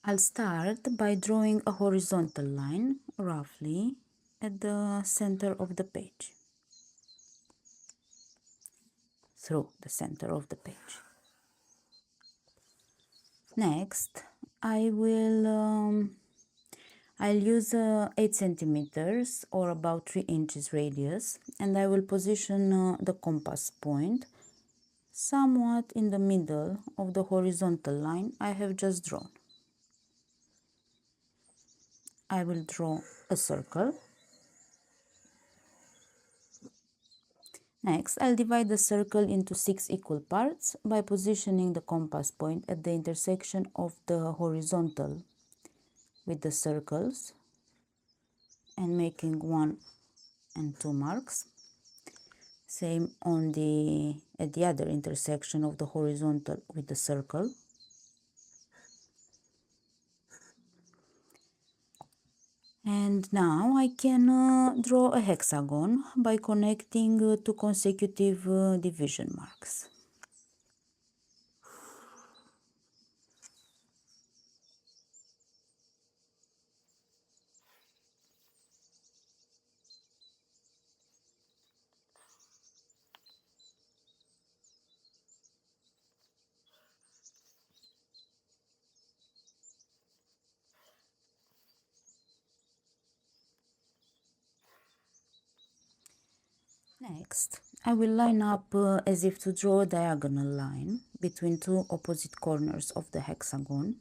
I'll start by drawing a horizontal line roughly at the center of the page, through the center of the page. Next, I'll use 8 centimeters or about 3 inches radius, and I will position the compass point somewhat in the middle of the horizontal line I have just drawn. I will draw a circle. Next, I'll divide the circle into 6 equal parts by positioning the compass point at the intersection of the horizontal with the circles and making 1 and 2 marks. Same at the other intersection of the horizontal with the circle. And now I can draw a hexagon by connecting 2 consecutive division marks. Next, I will line up as if to draw a diagonal line between 2 opposite corners of the hexagon,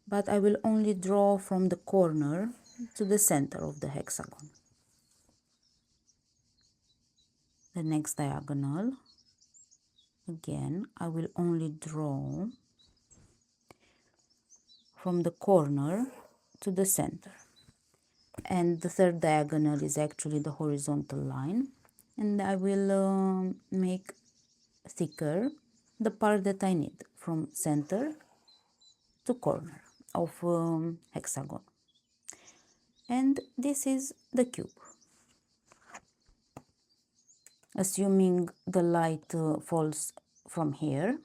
but I will only draw from the corner to the center of the hexagon. The next diagonal, again, I will only draw from the corner to the center. And the third diagonal is actually the horizontal line, and I will make thicker the part that I need from center to corner of hexagon. And this is the cube. Assuming the light falls from here,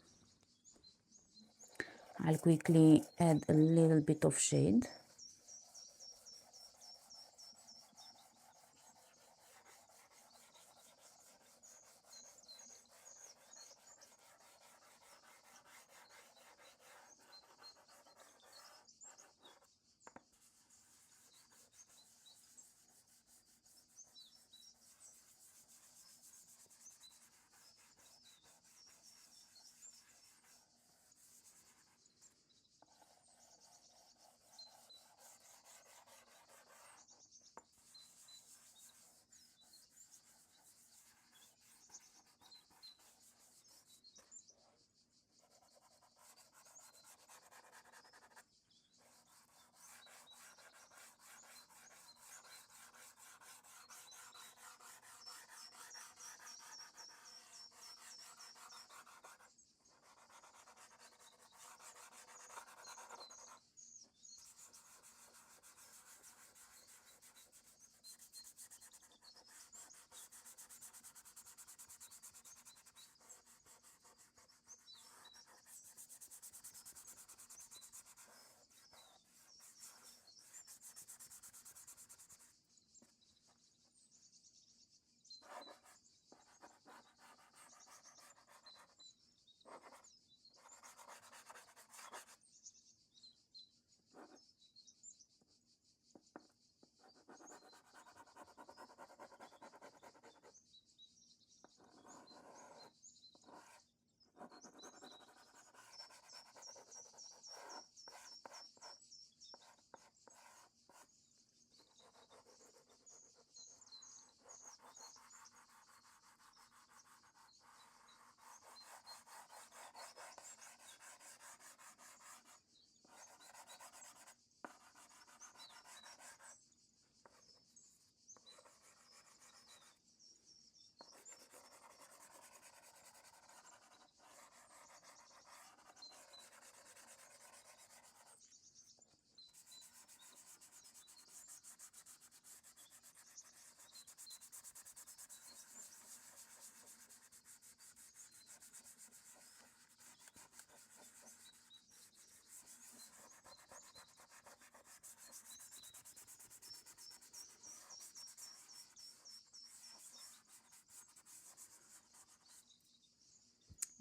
I'll quickly add a little bit of shade.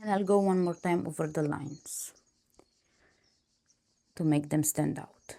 And I'll go one more time over the lines to make them stand out.